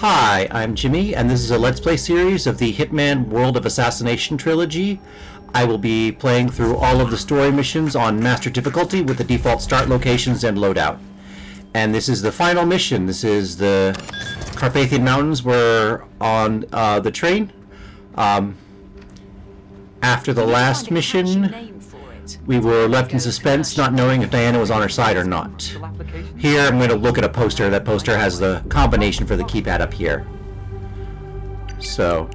Hi, I'm Jimmy, and this is a Let's Play series of the Hitman World of Assassination trilogy. I will be playing through all of the story missions on Master Difficulty with the default start locations and loadout. And this is the final mission. This is the Carpathian Mountains. We're on the train. After the last mission, we were left in suspense, not knowing if Diana was on her side or not. Here, I'm going to look at a poster. That poster has the combination for the keypad up here. So,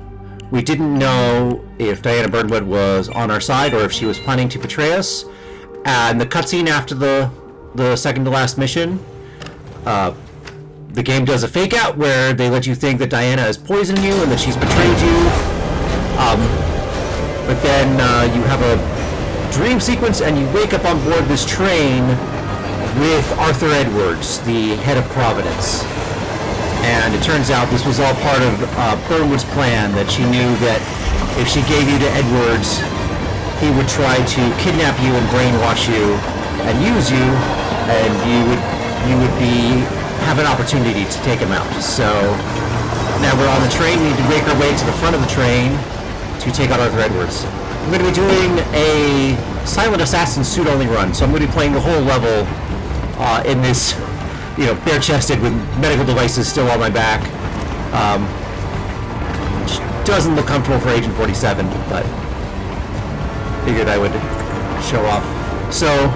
we didn't know if Diana Burnwood was on our side or if she was planning to betray us. And the cutscene after the second to last mission, the game does a fake out where they let you think that Diana has poisoned you and that she's betrayed you. But then you have a dream sequence and you wake up on board this train with Arthur Edwards, the head of Providence. And it turns out this was all part of Burnwood's plan, that she knew that if she gave you to Edwards, he would try to kidnap you and brainwash you and use you, and you would have an opportunity to take him out. So now we're on the train. We need to make our way to the front of the train to take out Arthur Edwards. I'm going to be doing a Silent Assassin suit-only run, so I'm going to be playing the whole level in this, bare-chested with medical devices still on my back. Which doesn't look comfortable for Agent 47, but figured I would show off. So,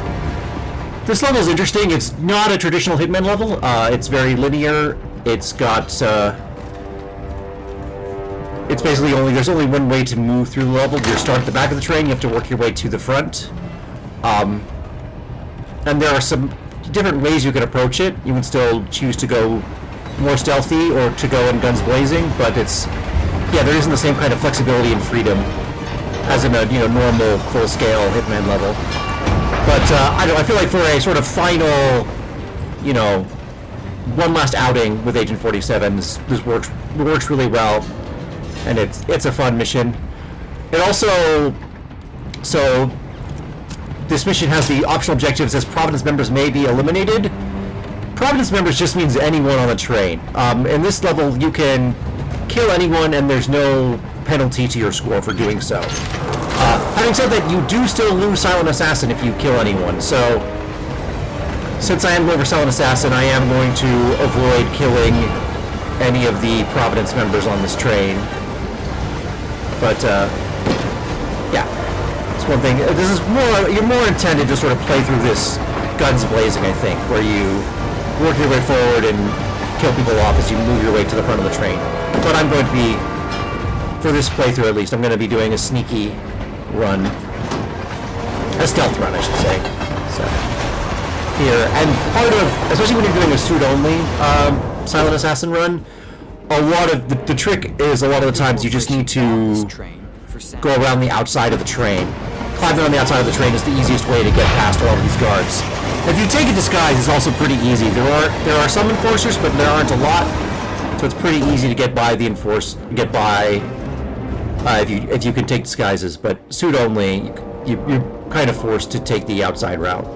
this level is interesting. It's not a traditional Hitman level. It's very linear. It's got... It's basically there's only one way to move through the level. You start at the back of the train, you have to work your way to the front. And there are some different ways you can approach it. You can still choose to go more stealthy or to go in guns blazing, but there isn't the same kind of flexibility and freedom as in a normal full-scale Hitman level. But I feel like for a sort of final, one last outing with Agent 47, this works really well. And it's a fun mission. It also, so this mission has the optional objectives as Providence members may be eliminated. Providence members just means anyone on the train. In this level, you can kill anyone, and there's no penalty to your score for doing so. Having said that, you do still lose Silent Assassin if you kill anyone. So, since I am going for Silent Assassin, I am going to avoid killing any of the Providence members on this train. But, it's one thing. This is you're more intended to sort of play through this guns blazing, I think, where you work your way forward and kill people off as you move your way to the front of the train. But I'm going to be, for this playthrough at least, I'm going to be doing a sneaky run. A stealth run, I should say. So, here. And part of, especially when you're doing a suit-only Silent Assassin run, a lot of the trick is a lot of the times you just need to go around the outside of the train. Climbing on the outside of the train is the easiest way to get past all of these guards. If you take a disguise, it's also pretty easy. There are some enforcers, but there aren't a lot, so it's pretty easy to get by the if you can take disguises. But suit only, you're kind of forced to take the outside route.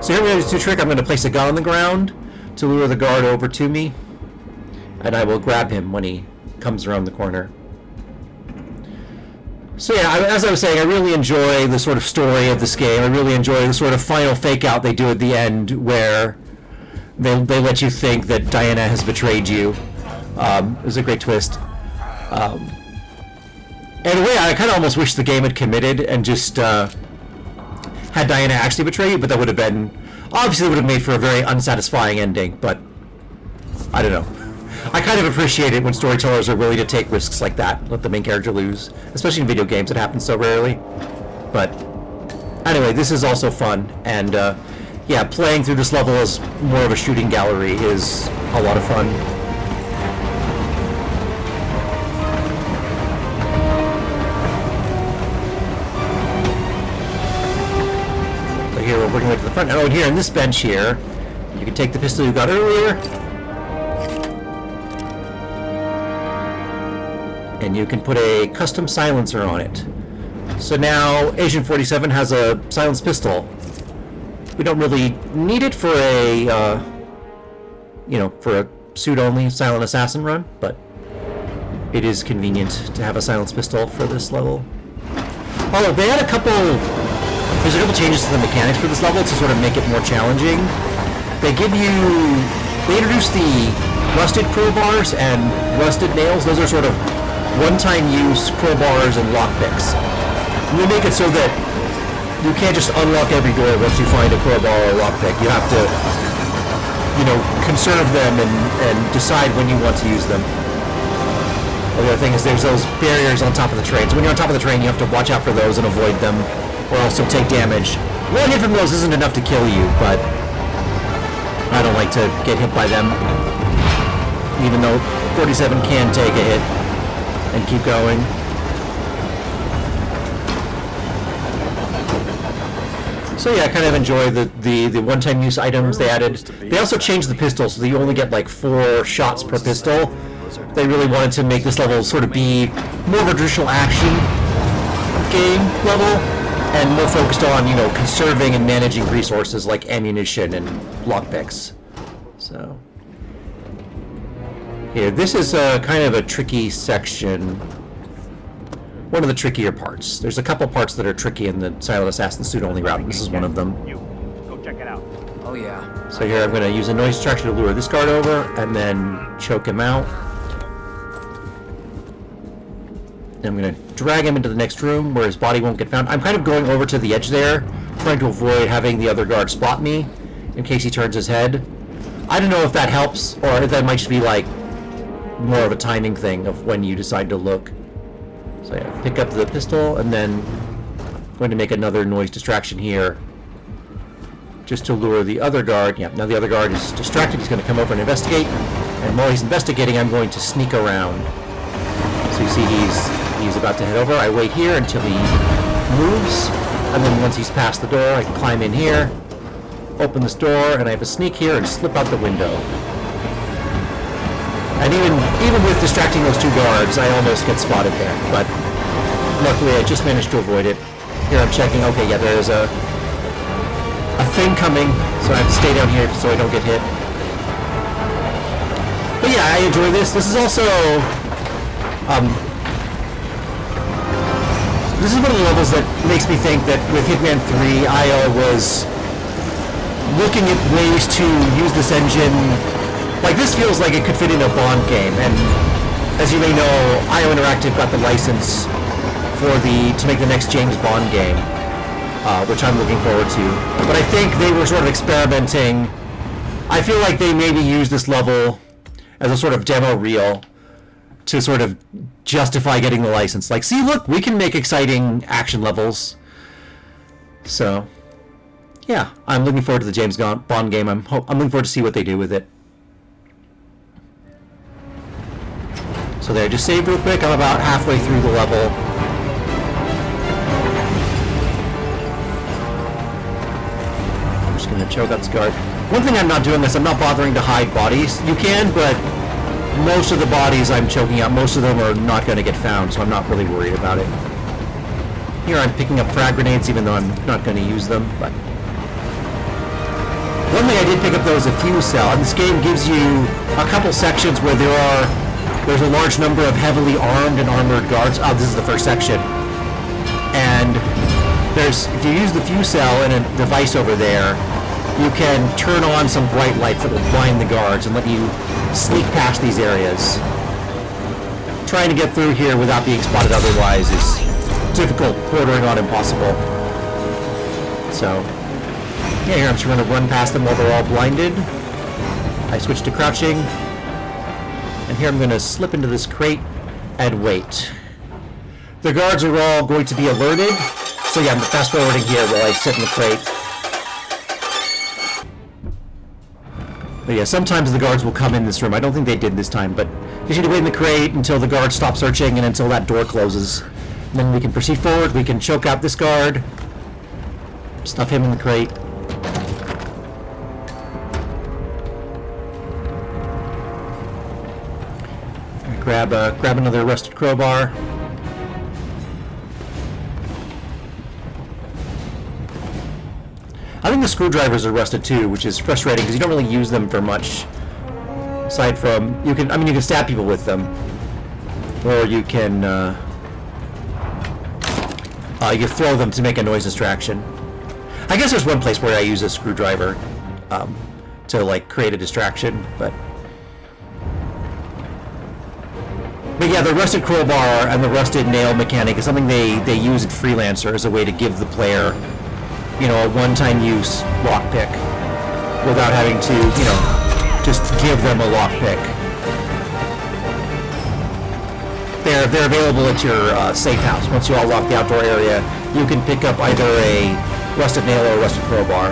So here we have this trick. I'm going to place a gun on the ground to lure the guard over to me, and I will grab him when he comes around the corner. So yeah, as I was saying, I really enjoy the sort of story of this game. I really enjoy the sort of final fake-out they do at the end, where they let you think that Diana has betrayed you. It was a great twist. In a way, I kind of almost wish the game had committed and just had Diana actually betray you, but that would have been... Obviously, it would have made for a very unsatisfying ending, but I don't know. I kind of appreciate it when storytellers are willing to take risks like that, let the main character lose. Especially in video games, it happens so rarely. But anyway, this is also fun, and playing through this level as more of a shooting gallery is a lot of fun. So here we're working way to the front. Oh, and here in this bench here, you can take the pistol you got earlier, and you can put a custom silencer on it. So now Agent 47 has a silenced pistol. We don't really need it for a, for a suit-only silent assassin run, but it is convenient to have a silenced pistol for this level. Although they had there's a couple changes to the mechanics for this level to sort of make it more challenging. They introduced the rusted crowbars and rusted nails. Those are sort of one-time use crowbars and lockpicks. And they make it so that you can't just unlock every door once you find a crowbar or a lockpick. You have to, conserve them and decide when you want to use them. The other thing is there's those barriers on top of the train. So when you're on top of the train, you have to watch out for those and avoid them, or else you'll take damage. One hit from those isn't enough to kill you, but I don't like to get hit by them. Even though 47 can take a hit and keep going. So yeah, I kind of enjoy the one-time use items they added. They also changed the pistol, so that you only get like 4 shots per pistol. They really wanted to make this level sort of be more of a traditional action game level, and more focused on, conserving and managing resources like ammunition and lockpicks. So, yeah, this is kind of a tricky section. One of the trickier parts. There's a couple parts that are tricky in the Silent Assassin suit-only route. This is one of them. Go check it out. Oh yeah. So here I'm going to use a noise distraction to lure this guard over, and then choke him out. I'm going to drag him into the next room where his body won't get found. I'm kind of going over to the edge there, trying to avoid having the other guard spot me in case he turns his head. I don't know if that helps, or if that might just be like more of a timing thing of when you decide to look. So yeah, pick up the pistol, and then I'm going to make another noise distraction here just to lure the other guard. Yeah, now the other guard is distracted. He's going to come over and investigate, and while he's investigating, I'm going to sneak around. So you see he's about to head over. I wait here until he moves, and then once he's past the door, I can climb in here, open this door, and I have a sneak here and slip out the window. And even with distracting those 2 guards, I almost get spotted there, but luckily I just managed to avoid it. Here I'm checking, okay, yeah, there's a thing coming, so I have to stay down here so I don't get hit. But yeah, I enjoy this. This is also... this is one of the levels that makes me think that with Hitman 3, IO was looking at ways to use this engine. Like, this feels like it could fit in a Bond game, and as you may know, IO Interactive got the license to make the next James Bond game, which I'm looking forward to. But I think they were sort of experimenting. I feel like they maybe used this level as a sort of demo reel to sort of justify getting the license. Like, see, look, we can make exciting action levels. So, yeah, I'm looking forward to the James Bond game. I'm looking forward to see what they do with it. So there, just save real quick. I'm about halfway through the level. I'm just gonna choke out this guard. One thing I'm not doing is I'm not bothering to hide bodies. You can, but most of the bodies I'm choking out, most of them are not going to get found, so I'm not really worried about it. Here I'm picking up frag grenades, even though I'm not going to use them, but... One thing I did pick up, though, is a fuse cell, and this game gives you a couple sections where there's a large number of heavily armed and armored guards. Oh, this is the first section. And if you use the fuse cell and a device over there, you can turn on some bright lights that will blind the guards and let you sneak past these areas. Trying to get through here without being spotted otherwise is difficult, bordering on impossible. So, yeah, here I'm just going to run past them while they're all blinded. I switch to crouching. And here I'm going to slip into this crate and wait. The guards are all going to be alerted. So yeah, I'm fast forwarding here while I sit in the crate. But yeah, sometimes the guards will come in this room. I don't think they did this time, but you just need to wait in the crate until the guards stop searching and until that door closes. And then we can proceed forward. We can choke out this guard. Stuff him in the crate. Grab another rusted crowbar. I think the screwdrivers are rusted too, which is frustrating because you don't really use them for much. Aside from, you can stab people with them. Or you can, you throw them to make a noise distraction. I guess there's one place where I use a screwdriver to like create a distraction, but yeah, the rusted crowbar and the rusted nail mechanic is something they use in Freelancer as a way to give the player, you know, a one-time use lockpick without having to, you know, just give them a lockpick. They're available at your safe house. Once you unlock the outdoor area, you can pick up either a rusted nail or a rusted crowbar.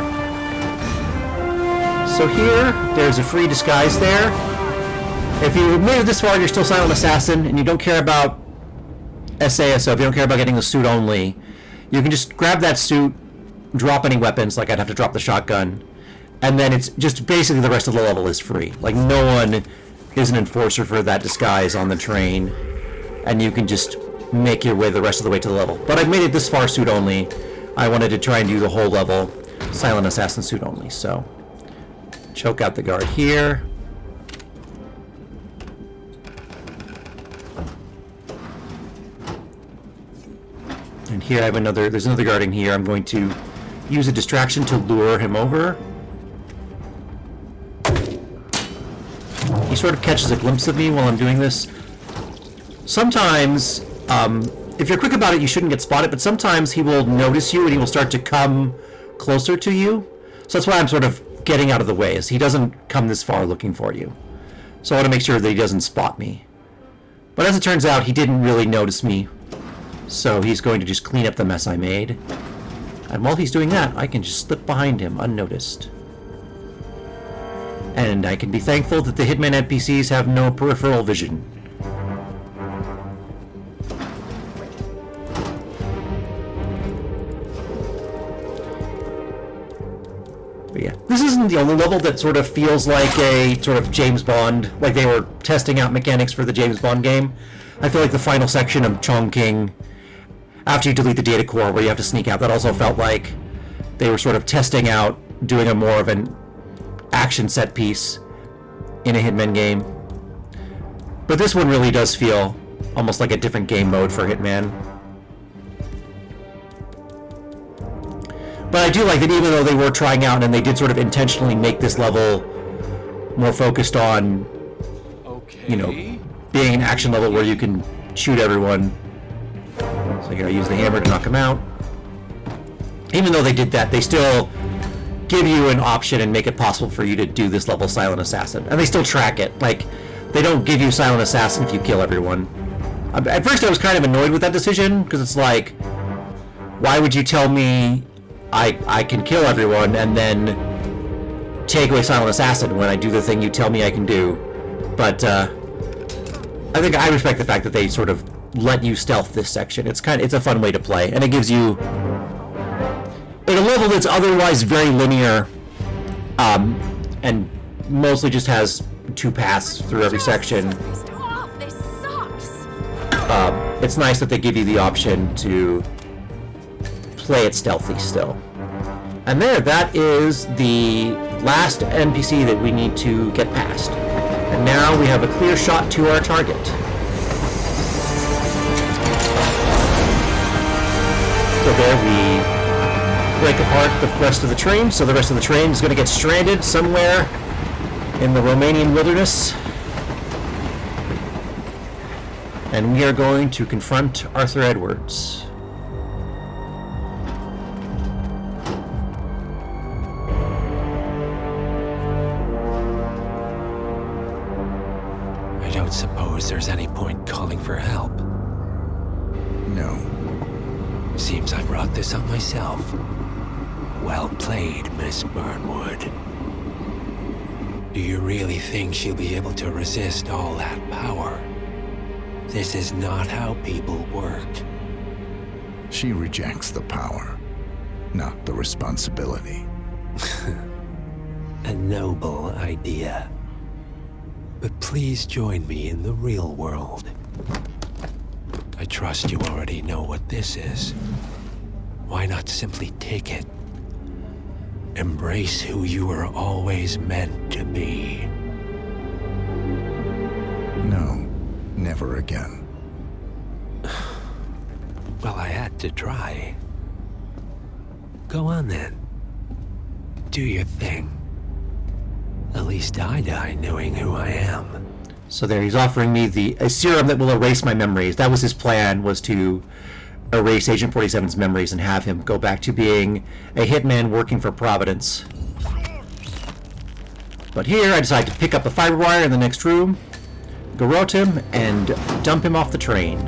So here, there's a free disguise there. If you made it this far, you're still Silent Assassin, and you don't care about SASO, if you don't care about getting the suit only, you can just grab that suit, drop any weapons, like I'd have to drop the shotgun, and then it's just basically the rest of the level is free. Like, no one is an enforcer for that disguise on the train, and you can just make your way the rest of the way to the level. But I've made it this far suit only. I wanted to try and do the whole level Silent Assassin suit only, so choke out the guard here. And here I have there's another guard in here. I'm going to use a distraction to lure him over. He sort of catches a glimpse of me while I'm doing this. Sometimes, if you're quick about it, you shouldn't get spotted, but sometimes he will notice you and he will start to come closer to you. So that's why I'm sort of getting out of the way, is he doesn't come this far looking for you. So I want to make sure that he doesn't spot me. But as it turns out, he didn't really notice me. So he's going to just clean up the mess I made. And while he's doing that, I can just slip behind him unnoticed. And I can be thankful that the Hitman NPCs have no peripheral vision. But yeah, this isn't the only level that sort of feels like a sort of James Bond, like they were testing out mechanics for the James Bond game. I feel like the final section of Chongqing, after you delete the data core where you have to sneak out, that also felt like they were sort of testing out doing a more of an action set piece in a Hitman game. But this one really does feel almost like a different game mode for Hitman. But I do like that even though they were trying out and they did sort of intentionally make this level more focused on, you know, being an action level where you can shoot everyone. So you gotta use the hammer to knock them out. Even though they did that, they still give you an option and make it possible for you to do this level Silent Assassin. And they still track it. Like, they don't give you Silent Assassin if you kill everyone. At first I was kind of annoyed with that decision, because it's like, why would you tell me I can kill everyone and then take away Silent Assassin when I do the thing you tell me I can do? But I think I respect the fact that they sort of let you stealth this section. It's a fun way to play, and it gives you, in a level that's otherwise very linear, and mostly just has 2 paths through every section. It's nice that they give you the option to play it stealthy still. And that is the last NPC that we need to get past. And now we have a clear shot to our target. So there we break apart the rest of the train, so the rest of the train is going to get stranded somewhere in the Romanian wilderness. And we are going to confront Arthur Edwards. I don't suppose there's any point calling for help. No. Seems I brought this on myself. Well played, Miss Burnwood. Do you really think she'll be able to resist all that power? This is not how people work. She rejects the power, not the responsibility. A noble idea. But please join me in the real world. I trust you already know what this is. Why not simply take it? Embrace who you were always meant to be. over again. Well, I had to try. Go on then. Do your thing. At least I die knowing who I am. So there, he's offering me a serum that will erase my memories. That was his plan, was to erase Agent 47's memories and have him go back to being a hitman working for Providence. But here, I decide to pick up the fiber wire in the next room, garrote him, and dump him off the train.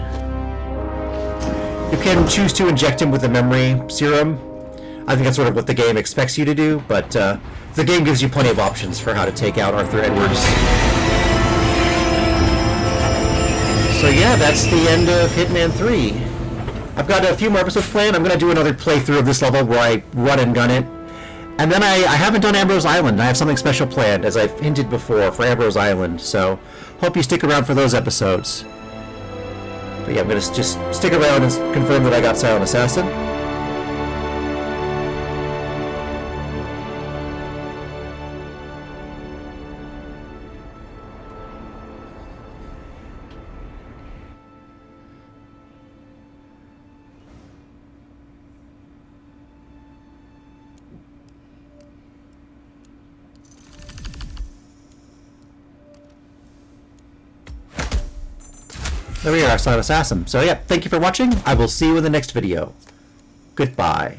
You can choose to inject him with the memory serum. I think that's sort of what the game expects you to do, but the game gives you plenty of options for how to take out Arthur Edwards. So yeah, that's the end of Hitman 3. I've got a few more episodes planned. I'm going to do another playthrough of this level where I run and gun it. And then I haven't done Ambrose Island. I have something special planned, as I've hinted before, for Ambrose Island. So hope you stick around for those episodes. But yeah, I'm going to just stick around and confirm that I got Silent Assassin. There we are, Silent Assassin. So yeah, thank you for watching. I will see you in the next video. Goodbye.